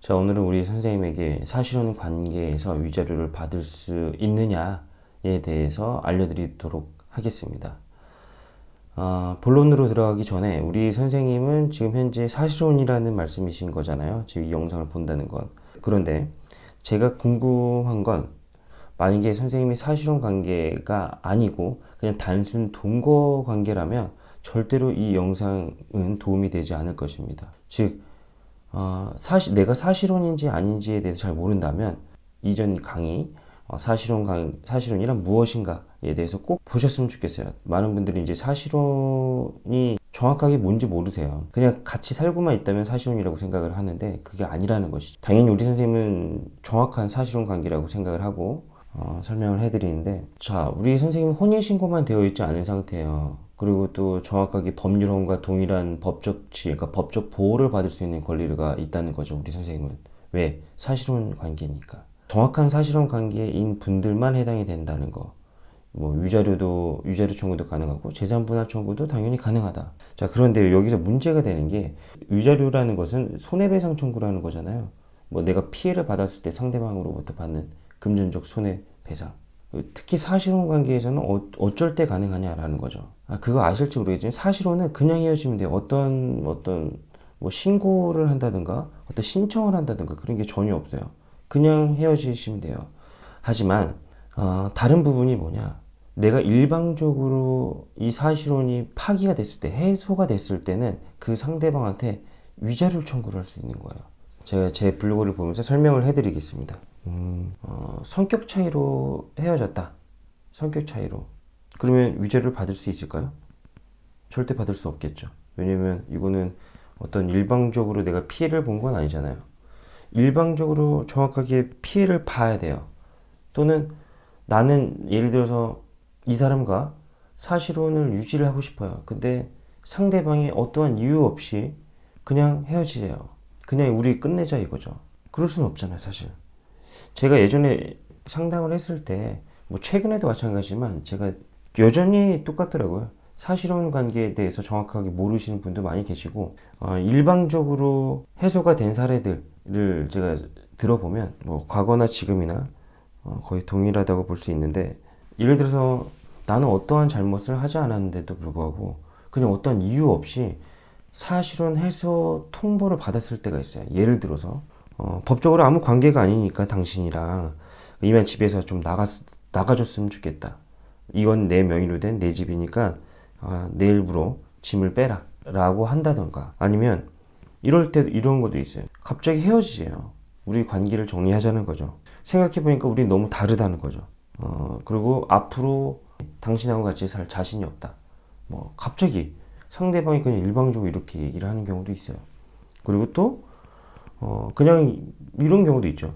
자, 오늘은 우리 선생님에게 사실혼 관계에서 위자료를 받을 수 있느냐에 대해서 알려드리도록 하겠습니다. 본론으로 들어가기 전에 우리 선생님은 지금 현재 사실혼이라는 말씀이신 거잖아요. 지금 이 영상을 본다는 건. 그런데 제가 궁금한 건 만약에 선생님이 사실혼 관계가 아니고 그냥 단순 동거 관계라면 절대로 이 영상은 도움이 되지 않을 것입니다. 즉, 내가 사실혼인지 아닌지에 대해서 잘 모른다면 이전 강의 사실혼이란 무엇인가에 대해서 꼭 보셨으면 좋겠어요. 많은 분들이 이제 사실혼이 정확하게 뭔지 모르세요. 그냥 같이 살고만 있다면 사실혼이라고 생각을 하는데 그게 아니라는 것이죠. 당연히 우리 선생님은 정확한 사실혼 관계라고 생각을 하고 설명을 해드리는데, 자, 우리 선생님은 혼인신고만 되어 있지 않은 상태예요. 그리고 또 정확하게 법률혼과 동일한 법적 그러니까 법적 보호를 받을 수 있는 권리가 있다는 거죠, 우리 선생님은. 왜? 사실혼 관계니까. 정확한 사실혼 관계인 분들만 해당이 된다는 거. 뭐 위자료 청구도 가능하고 재산 분할 청구도 당연히 가능하다. 자, 그런데 여기서 문제가 되는 게, 위자료라는 것은 손해배상 청구라는 거잖아요. 뭐 내가 피해를 받았을 때 상대방으로부터 받는 금전적 손해배상. 특히 사실혼 관계에서는 어쩔 때 가능하냐라는 거죠. 그거 아실지 모르겠지만 사실혼은 그냥 헤어지면 돼요. 어떤 뭐 신고를 한다든가 어떤 신청을 한다든가 그런 게 전혀 없어요. 그냥 헤어지시면 돼요. 하지만 다른 부분이 뭐냐? 내가 일방적으로 이 사실혼이 파기가 됐을 때, 해소가 됐을 때는 그 상대방한테 위자료 청구를 할 수 있는 거예요. 제가 제 블로그를 보면서 설명을 해드리겠습니다. 성격 차이로 헤어졌다. 성격 차이로. 그러면 위자료를 받을 수 있을까요? 절대 받을 수 없겠죠. 왜냐면 이거는 어떤 일방적으로 내가 피해를 본 건 아니잖아요. 일방적으로 정확하게 피해를 봐야 돼요. 또는 나는 예를 들어서 이 사람과 사실혼을 유지를 하고 싶어요. 근데 상대방이 어떠한 이유 없이 그냥 헤어지래요. 그냥 우리 끝내자 이거죠. 그럴 수는 없잖아요, 사실. 제가 예전에 상담을 했을 때, 뭐 최근에도 마찬가지지만 제가 여전히 똑같더라고요. 사실혼 관계에 대해서 정확하게 모르시는 분도 많이 계시고, 일방적으로 해소가 된 사례들을 제가 들어보면 뭐 과거나 지금이나 거의 동일하다고 볼 수 있는데, 예를 들어서 나는 어떠한 잘못을 하지 않았는데도 불구하고 그냥 어떤 이유 없이 사실혼 해소 통보를 받았을 때가 있어요. 예를 들어서 법적으로 아무 관계가 아니니까 당신이랑 이만 집에서 좀 나가줬으면 좋겠다. 이건 내 명의로 된 내 집이니까 내일부로 짐을 빼라 라고 한다던가, 아니면 이럴 때 이런 것도 있어요. 갑자기 헤어지세요. 우리 관계를 정리하자는 거죠. 생각해보니까 우리 너무 다르다는 거죠. 그리고 앞으로 당신하고 같이 살 자신이 없다. 뭐 갑자기 상대방이 그냥 일방적으로 이렇게 얘기를 하는 경우도 있어요. 그리고 또 그냥 이런 경우도 있죠.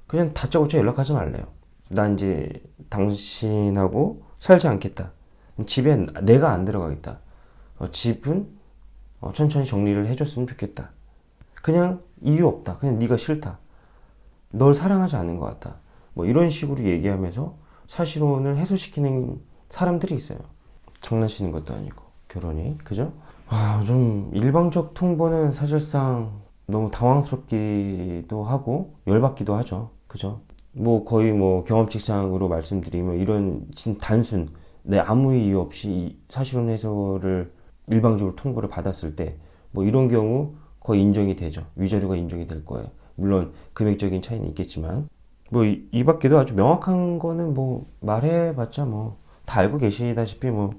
그냥 다짜고짜 연락하지 말래요. 난 이제 당신하고 살지 않겠다. 집에 내가 안 들어가겠다. 집은 천천히 정리를 해줬으면 좋겠다. 그냥 이유 없다. 그냥 네가 싫다. 널 사랑하지 않는 것 같다. 뭐 이런 식으로 얘기하면서 사실혼을 해소시키는 사람들이 있어요. 장난치는 것도 아니고 결혼이, 그죠? 좀 일방적 통보는 사실상 너무 당황스럽기도 하고 열받기도 하죠. 그죠? 뭐 거의 뭐 경험칙상으로 말씀드리면 이런 단순 아무 이유 없이 이 사실혼 해소를 일방적으로 통보를 받았을 때 뭐 이런 경우 거의 인정이 되죠. 위자료가 인정이 될 거예요. 물론 금액적인 차이는 있겠지만 뭐 이 밖에도 아주 명확한 거는 뭐 말해봤자 뭐 다 알고 계시다시피 뭐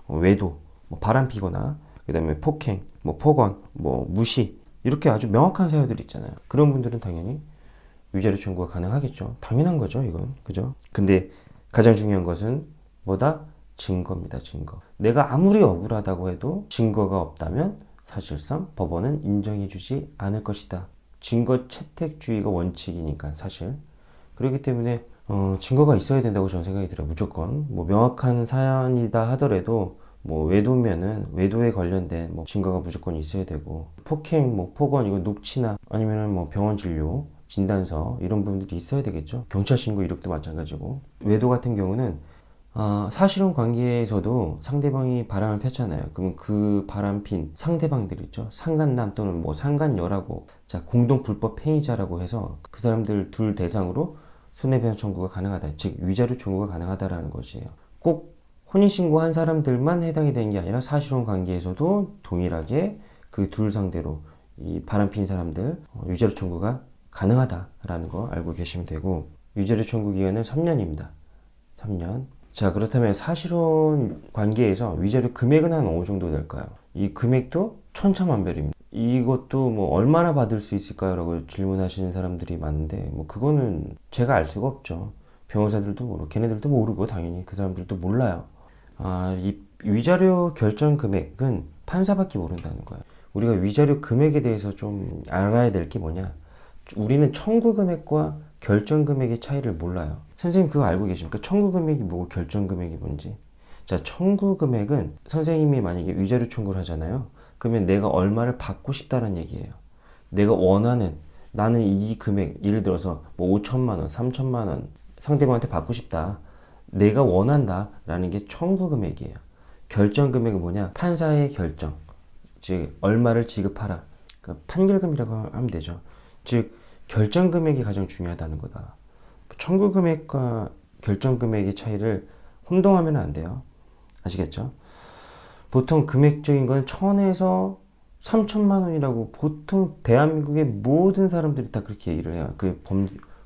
외도, 뭐 바람 피거나 그다음에 폭행, 뭐 폭언, 뭐 무시, 이렇게 아주 명확한 사유들이 있잖아요. 그런 분들은 당연히 위자료 청구가 가능하겠죠. 당연한 거죠, 이건. 그죠? 근데 가장 중요한 것은 뭐다? 증거입니다, 증거. 내가 아무리 억울하다고 해도 증거가 없다면 사실상 법원은 인정해주지 않을 것이다. 증거 채택주의가 원칙이니까 사실. 그렇기 때문에 증거가 있어야 된다고 저는 생각이 들어요. 무조건. 뭐 명확한 사연이다 하더라도 뭐 외도면은 외도에 관련된 뭐 증거가 무조건 있어야 되고, 폭행, 뭐 폭언, 이거 녹취나 아니면은 뭐 병원 진료, 진단서 이런 부분들이 있어야 되겠죠. 경찰 신고 이력도 마찬가지고. 외도 같은 경우는 사실혼 관계에서도 상대방이 바람을 폈잖아요. 그러면 그 바람 핀 상대방들 있죠. 상간남 또는 뭐 상간녀라고, 자, 공동 불법 행위자라고 해서 그 사람들 둘 대상으로 손해배상 청구가 가능하다. 즉, 위자료 청구가 가능하다라는 것이에요. 꼭 혼인신고한 사람들만 해당이 되는 게 아니라 사실혼 관계에서도 동일하게 그 둘 상대로 이 바람 핀 사람들 위자료 청구가 가능하다라는 거 알고 계시면 되고, 위자료 청구 기간은 3년입니다. 3년. 자, 그렇다면 사실혼 관계에서 위자료 금액은 한 어느 정도 될까요? 이 금액도 천차만별입니다. 이것도 뭐 얼마나 받을 수 있을까요? 라고 질문하시는 사람들이 많은데, 뭐 그거는 제가 알 수가 없죠. 변호사들도 모르고 걔네들도 모르고 당연히 그 사람들도 몰라요. 이 위자료 결정 금액은 판사밖에 모른다는 거예요. 우리가 위자료 금액에 대해서 좀 알아야 될 게 뭐냐? 우리는 청구 금액과 결정 금액의 차이를 몰라요. 선생님 그거 알고 계십니까? 청구 금액이 뭐고 결정 금액이 뭔지. 자, 청구 금액은 선생님이 만약에 위자료 청구를 하잖아요. 그러면 내가 얼마를 받고 싶다는 얘기예요. 내가 원하는, 나는 이 금액, 예를 들어서 뭐 5천만 원, 3천만 원 상대방한테 받고 싶다. 내가 원한다 라는 게 청구 금액이에요. 결정 금액은 뭐냐? 판사의 결정. 즉 얼마를 지급하라. 그러니까 판결금이라고 하면 되죠. 즉 결정 금액이 가장 중요하다는 거다. 청구 금액과 결정 금액의 차이를 혼동하면 안 돼요. 아시겠죠? 보통 금액적인 건 1,000에서 3천만 원이라고 보통 대한민국의 모든 사람들이 다 그렇게 얘기를 해요. 그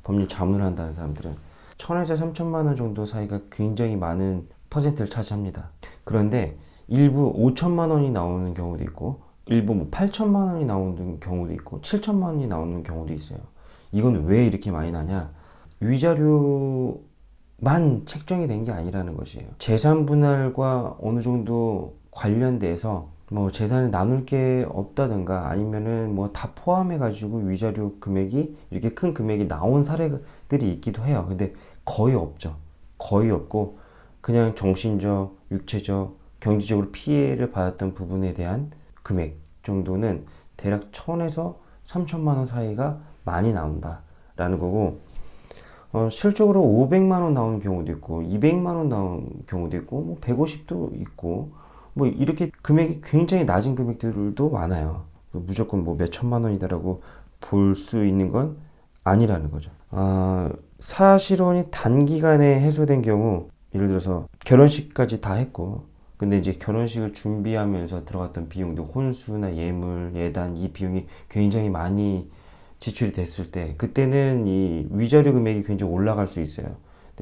법률 자문을 한다는 사람들은 1,000에서 3천만 원 정도 사이가 굉장히 많은 퍼센트를 차지합니다. 그런데 일부 5천만 원이 나오는 경우도 있고, 일부 뭐 8천만 원이 나오는 경우도 있고, 7천만 원이 나오는 경우도 있어요. 이건 왜 이렇게 많이 나냐? 위자료만 책정이 된 게 아니라는 것이에요. 재산 분할과 어느 정도 관련돼서 뭐 재산을 나눌 게 없다든가 아니면은 뭐 다 포함해 가지고 위자료 금액이 이렇게 큰 금액이 나온 사례들이 있기도 해요. 근데 거의 없죠. 거의 없고 그냥 정신적, 육체적, 경제적으로 피해를 받았던 부분에 대한 금액 정도는 대략 1,000에서 3천만 원 사이가 많이 나온다라는 거고, 실적으로 500만 원 나오는 경우도 있고 200만 원 나오는 경우도 있고 뭐 150도 있고 뭐 이렇게 금액이 굉장히 낮은 금액들도 많아요. 무조건 뭐 몇 천만 원이다라고 볼 수 있는 건 아니라는 거죠. 사실혼이 단기간에 해소된 경우, 예를 들어서 결혼식까지 다 했고 근데 이제 결혼식을 준비하면서 들어갔던 비용도 혼수나 예물, 예단 이 비용이 굉장히 많이 지출이 됐을 때 그때는 이 위자료 금액이 굉장히 올라갈 수 있어요.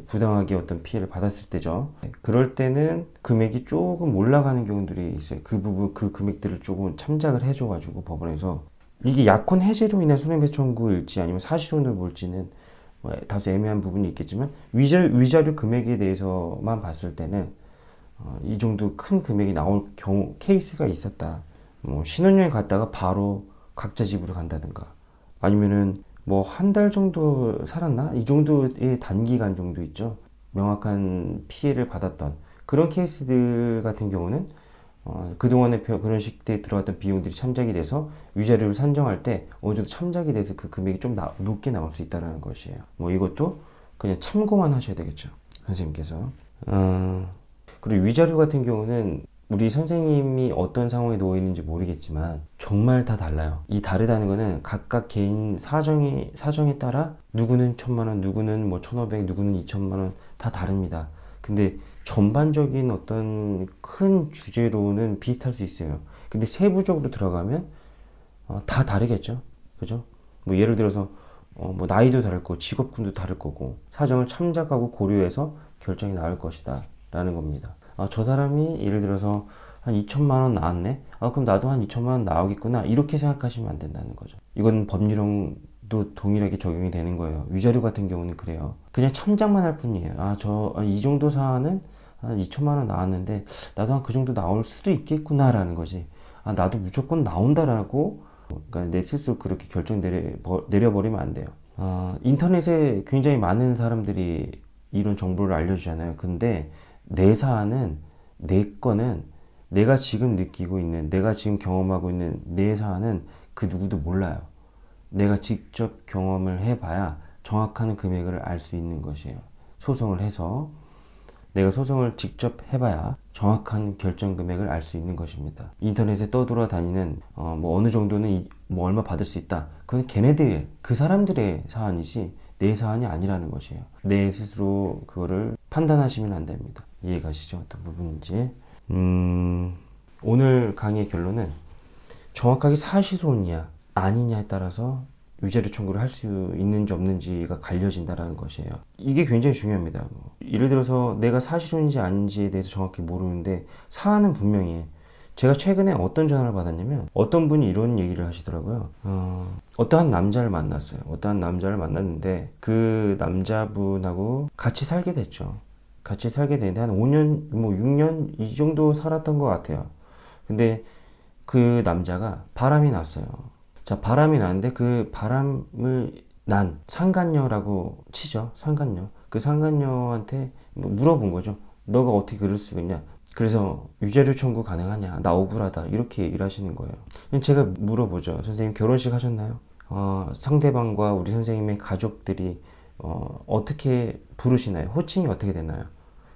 부당하게 어떤 피해를 받았을 때죠. 그럴 때는 금액이 조금 올라가는 경우들이 있어요. 그 부분, 그 금액들을 조금 참작을 해줘가지고 법원에서 이게 약혼 해지로 인한 손해배상 청구일지 아니면 사실혼을 볼지는 다소 애매한 부분이 있겠지만 위자료 금액에 대해서만 봤을 때는 이 정도 큰 금액이 나올 경우 케이스가 있었다. 뭐 신혼여행 갔다가 바로 각자 집으로 간다든가 아니면은 뭐 한 달 정도 살았나? 이 정도의 단기간 정도 있죠. 명확한 피해를 받았던 그런 케이스들 같은 경우는 그동안의 결혼식 때 들어갔던 비용들이 참작이 돼서 위자료를 산정할 때 어느 정도 참작이 돼서 그 금액이 좀 높게 나올 수 있다는 것이에요. 뭐 이것도 그냥 참고만 하셔야 되겠죠. 선생님께서. 그리고 위자료 같은 경우는 우리 선생님이 어떤 상황에 놓여 있는지 모르겠지만 정말 다 달라요. 이 다르다는 거는 각각 개인 사정에 따라 누구는 1,000만 원, 누구는 뭐 1,500, 누구는 2천만 원 다 다릅니다. 근데 전반적인 어떤 큰 주제로는 비슷할 수 있어요. 근데 세부적으로 들어가면 다 다르겠죠. 그죠? 뭐 예를 들어서 뭐 나이도 다를 거고 직업군도 다를 거고 사정을 참작하고 고려해서 결정이 나올 것이다 라는 겁니다. 저 사람이 예를 들어서 한 2천만 원 나왔네? 그럼 나도 한 2천만 원 나오겠구나. 이렇게 생각하시면 안 된다는 거죠. 이건 법률형도 동일하게 적용이 되는 거예요. 위자료 같은 경우는 그래요. 그냥 참작만 할 뿐이에요. 이 정도 사안은 한 2천만 원 나왔는데 나도 한 그 정도 나올 수도 있겠구나라는 거지. 나도 무조건 나온다라고 그러니까 내 스스로 그렇게 결정 내려버리면 안 돼요. 인터넷에 굉장히 많은 사람들이 이런 정보를 알려주잖아요. 근데 내 사안은, 내 거는 내가 지금 느끼고 있는, 내가 지금 경험하고 있는 내 사안은 그 누구도 몰라요. 내가 직접 경험을 해봐야 정확한 금액을 알 수 있는 것이에요. 소송을 해서. 내가 소송을 직접 해봐야 정확한 결정 금액을 알 수 있는 것입니다. 인터넷에 떠돌아다니는 뭐 어느 정도는 뭐 얼마 받을 수 있다. 그건 걔네들의 그 사람들의 사안이지 내 사안이 아니라는 것이에요. 내 스스로 그거를 판단하시면 안 됩니다. 이해가시죠? 어떤 부분인지. 오늘 강의의 결론은 정확하게 사실혼이야 아니냐에 따라서 유죄를 청구를 할 수 있는지 없는지가 갈려진다라는 것이에요. 이게 굉장히 중요합니다. 예를 들어서 내가 사실혼인지 아닌지에 대해서 정확히 모르는데 사안은 분명히 제가 최근에 어떤 전화를 받았냐면 어떤 분이 이런 얘기를 하시더라고요. 어떠한 남자를 만났어요. 어떠한 남자를 만났는데 그 남자분하고 같이 살게 됐죠. 같이 살게 되는데 한 5년, 뭐 6년 이 정도 살았던 것 같아요. 근데 그 남자가 바람이 났어요. 자, 바람이 나는데 그 바람을 난 상간녀라고 치죠. 상간녀. 그 상간녀한테 뭐 물어본 거죠. 너가 어떻게 그럴 수 있냐? 그래서 유죄를 청구 가능하냐? 나 억울하다. 이렇게 얘기를 하시는 거예요. 제가 물어보죠. 선생님 결혼식 하셨나요? 상대방과 우리 선생님의 가족들이 어떻게 부르시나요? 호칭이 어떻게 되나요?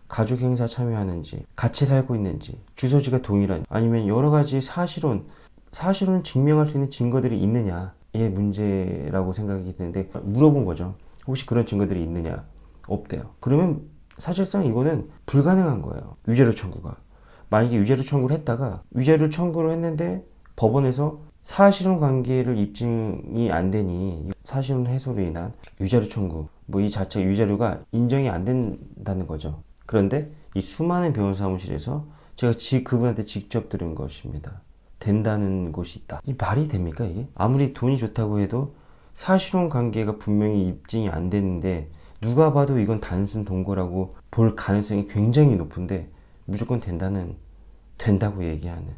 가족 행사 참여하는지, 같이 살고 있는지, 주소지가 동일한, 아니면 여러 가지 사실은 증명할 수 있는 증거들이 있느냐의 문제라고 생각이 드는데 물어본 거죠. 혹시 그런 증거들이 있느냐? 없대요. 그러면 사실상 이거는 불가능한 거예요. 유죄로 청구가. 만약에 유죄로 청구를 했다가 유죄로 청구를 했는데 법원에서 사실혼 관계를 입증이 안 되니 사실혼 해소로 인한 유죄로 청구 뭐 이 자체 유죄료가 인정이 안 된다는 거죠. 그런데 이 수많은 변호사 사무실에서 제가 그분한테 직접 들은 것입니다. 된다는 곳이 있다. 이 말이 됩니까 이게? 아무리 돈이 좋다고 해도 사실혼 관계가 분명히 입증이 안 되는데 누가 봐도 이건 단순 동거라고 볼 가능성이 굉장히 높은데 무조건 된다고 얘기하는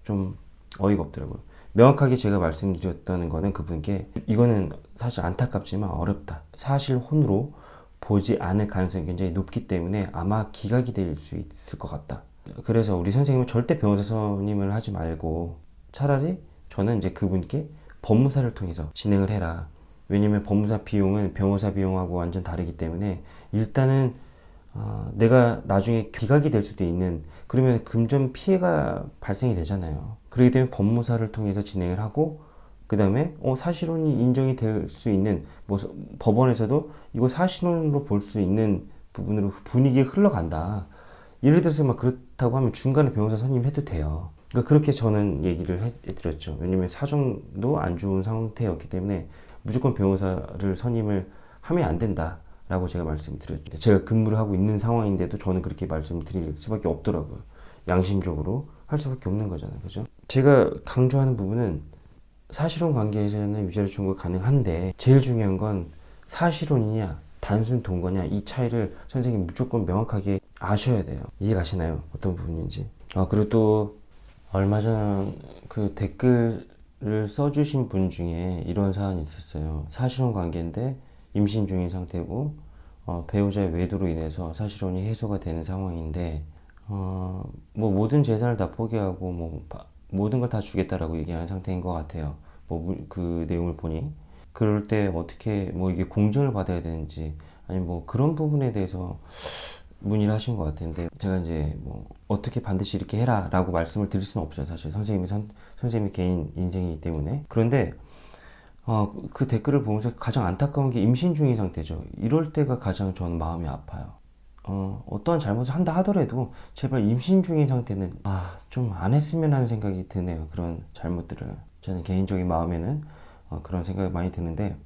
좀 어이가 없더라고요. 명확하게 제가 말씀드렸다는 거는 그분께 이거는 사실 안타깝지만 어렵다. 사실혼으로 보지 않을 가능성이 굉장히 높기 때문에 아마 기각이 될 수 있을 것 같다. 그래서 우리 선생님은 절대 변호사 선임을 하지 말고 차라리 저는 이제 그분께 법무사를 통해서 진행을 해라. 왜냐면 법무사 비용은 변호사 비용하고 완전 다르기 때문에 일단은 내가 나중에 기각이 될 수도 있는 그러면 금전 피해가 발생이 되잖아요. 그렇기 때문에 법무사를 통해서 진행을 하고 그 다음에 사실혼이 인정이 될 수 있는 뭐 법원에서도 이거 사실혼으로 볼 수 있는 부분으로 분위기가 흘러간다. 예를 들어서 막 그렇다고 하면 중간에 변호사 선임해도 돼요. 그러니까 그렇게 저는 얘기를 해드렸죠. 왜냐면 사정도 안 좋은 상태였기 때문에 무조건 변호사를 선임을 하면 안 된다라고 제가 말씀드렸죠. 제가 근무를 하고 있는 상황인데도 저는 그렇게 말씀드릴 수밖에 없더라고요. 양심적으로 할 수밖에 없는 거잖아요. 그죠? 제가 강조하는 부분은 사실혼 관계에서는 유죄를 청구가 가능한데 제일 중요한 건 사실혼이냐 단순 동거냐 이 차이를 선생님이 무조건 명확하게 아셔야 돼요. 이해가시나요? 어떤 부분인지. 그리고 또 얼마 전 그 댓글을 써주신 분 중에 이런 사안이 있었어요. 사실혼 관계인데 임신 중인 상태고 배우자의 외도로 인해서 사실혼이 해소가 되는 상황인데 뭐 모든 재산을 다 포기하고 뭐 모든 걸 다 주겠다라고 얘기하는 상태인 것 같아요. 뭐 그 내용을 보니 그럴 때 어떻게 뭐 이게 공증을 받아야 되는지 아니 뭐 그런 부분에 대해서 문의를 하신 것 같은데 제가 이제 뭐 어떻게 반드시 이렇게 해라라고 말씀을 드릴 수는 없죠. 사실 선생님이 개인 인생이기 때문에. 그런데 그 댓글을 보면서 가장 안타까운 게 임신 중인 상태죠. 이럴 때가 가장 저는 마음이 아파요. 어떠한 잘못을 한다 하더라도 제발 임신 중인 상태는 좀 안 했으면 하는 생각이 드네요. 그런 잘못들을 저는 개인적인 마음에는 그런 생각이 많이 드는데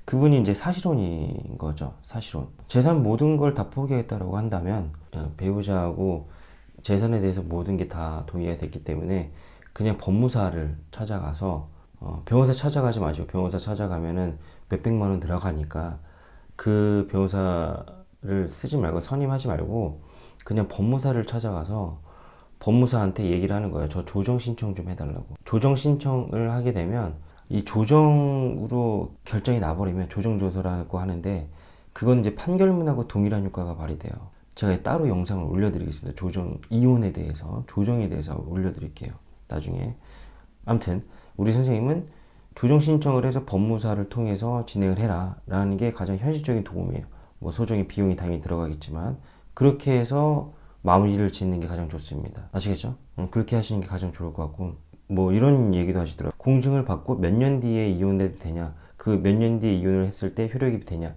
그분이 이제 사실혼인 거죠. 사실혼. 재산 모든 걸 다 포기했다라고 한다면 배우자하고 재산에 대해서 모든 게 다 동의가 됐기 때문에 그냥 법무사를 찾아가서 변호사 찾아가지 마시고 변호사 찾아가면은 몇백만 원 들어가니까 그 변호사를 쓰지 말고 선임하지 말고 그냥 법무사를 찾아가서 법무사한테 얘기를 하는 거예요. 저 조정 신청 좀 해달라고. 조정 신청을 하게 되면 이 조정으로 결정이 나버리면 조정조서라고 하는데 그건 이제 판결문하고 동일한 효과가 발휘돼요. 제가 따로 영상을 올려드리겠습니다. 이혼에 대해서 조정에 대해서 올려드릴게요. 나중에. 아무튼 우리 선생님은 조정 신청을 해서 법무사를 통해서 진행을 해라 라는 게 가장 현실적인 도움이에요. 뭐 소정의 비용이 당연히 들어가겠지만 그렇게 해서 마무리를 짓는 게 가장 좋습니다. 아시겠죠? 그렇게 하시는 게 가장 좋을 것 같고, 뭐 이런 얘기도 하시더라고요. 공증을 받고 몇 년 뒤에 이혼해도 되냐, 그 몇 년 뒤에 이혼을 했을 때 효력이 되냐,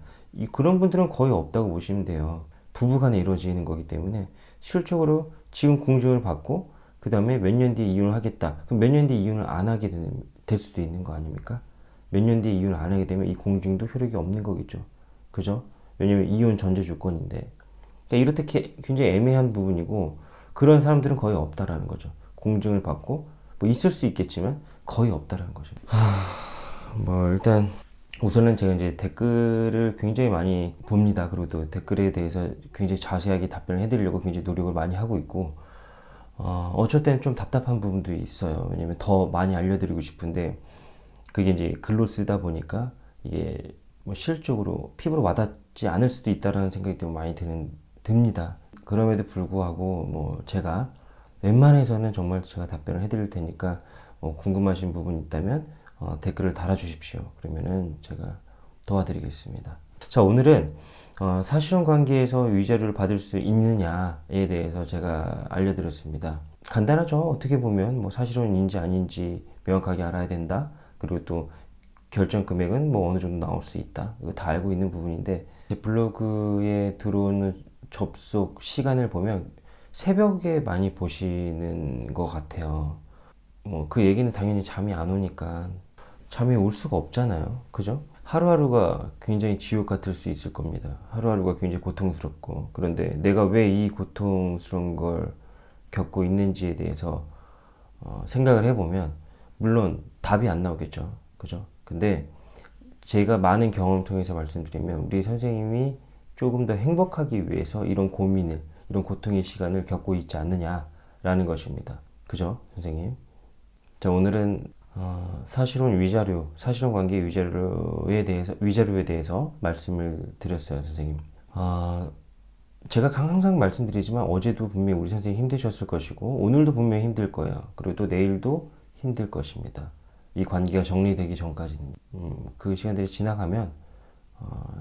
그런 분들은 거의 없다고 보시면 돼요. 부부간에 이루어지는 거기 때문에 실적으로 지금 공증을 받고 그 다음에 몇 년 뒤에 이혼을 하겠다. 그럼 몇 년 뒤에 이혼을 안 하게 될 수도 있는 거 아닙니까? 몇 년 뒤에 이혼을 안 하게 되면 이 공증도 효력이 없는 거겠죠. 그죠? 왜냐면 이혼 전제 조건인데. 그러니까 이렇게 굉장히 애매한 부분이고, 그런 사람들은 거의 없다라는 거죠. 공증을 받고 뭐 있을 수 있겠지만 거의 없다라는 거죠. 뭐 일단 우선은 제가 이제 댓글을 굉장히 많이 봅니다. 그리고 또 댓글에 대해서 굉장히 자세하게 답변을 해드리려고 굉장히 노력을 많이 하고 있고, 어쩔 때는 좀 답답한 부분도 있어요. 왜냐면 더 많이 알려드리고 싶은데 그게 이제 글로 쓰다 보니까 이게 뭐 실질적으로 피부로 와닿지 않을 수도 있다라는 생각이 좀 많이 듭니다. 그럼에도 불구하고 뭐 제가 웬만해서는 정말 제가 답변을 해드릴 테니까 궁금하신 부분 있다면 댓글을 달아주십시오. 그러면은 제가 도와드리겠습니다. 자, 오늘은 사실혼 관계에서 위자료를 받을 수 있느냐에 대해서 제가 알려드렸습니다. 간단하죠. 어떻게 보면 뭐 사실혼인지 아닌지 명확하게 알아야 된다. 그리고 또 결정 금액은 뭐 어느 정도 나올 수 있다. 이거 다 알고 있는 부분인데, 제 블로그에 들어오는 접속 시간을 보면 새벽에 많이 보시는 것 같아요. 뭐 그 얘기는 당연히 잠이 안 오니까 잠이 올 수가 없잖아요. 그죠? 하루하루가 굉장히 지옥 같을 수 있을 겁니다. 하루하루가 굉장히 고통스럽고, 그런데 내가 왜 이 고통스러운 걸 겪고 있는지에 대해서 생각을 해보면 물론 답이 안 나오겠죠. 그죠? 근데 제가 많은 경험을 통해서 말씀드리면, 우리 선생님이 조금 더 행복하기 위해서 이런 고민을, 이런 고통의 시간을 겪고 있지 않느냐라는 것입니다. 그죠, 선생님? 자, 오늘은 사실혼 위자료, 사실혼 관계 위자료에 대해서 말씀을 드렸어요, 선생님. 제가 항상 말씀드리지만 어제도 분명히 우리 선생님 힘드셨을 것이고, 오늘도 분명히 힘들 거예요. 그리고 또 내일도 힘들 것입니다. 이 관계가 정리되기 전까지는. 그 시간들이 지나가면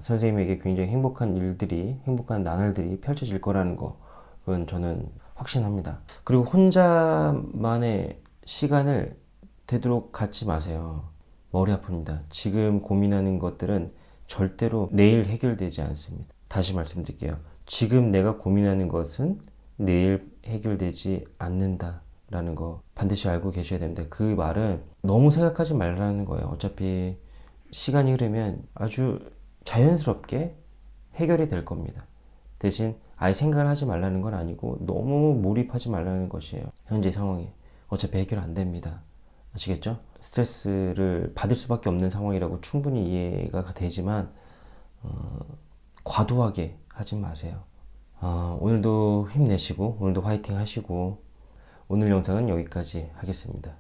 선생님에게 굉장히 행복한 나날들이 펼쳐질 거라는 거, 그건 저는 확신합니다. 그리고 혼자만의 시간을 되도록 갖지 마세요. 머리 아픕니다. 지금 고민하는 것들은 절대로 내일 해결되지 않습니다. 다시 말씀드릴게요. 지금 내가 고민하는 것은 내일 해결되지 않는다라는 거 반드시 알고 계셔야 됩니다. 그 말은 너무 생각하지 말라는 거예요. 어차피 시간이 흐르면 아주 자연스럽게 해결이 될 겁니다. 대신 아예 생각을 하지 말라는 건 아니고 너무 몰입하지 말라는 것이에요. 현재 상황에. 어차피 해결 안 됩니다. 아시겠죠? 스트레스를 받을 수밖에 없는 상황이라고 충분히 이해가 되지만 과도하게 하지 마세요. 오늘도 힘내시고 오늘도 화이팅 하시고, 오늘 영상은 여기까지 하겠습니다.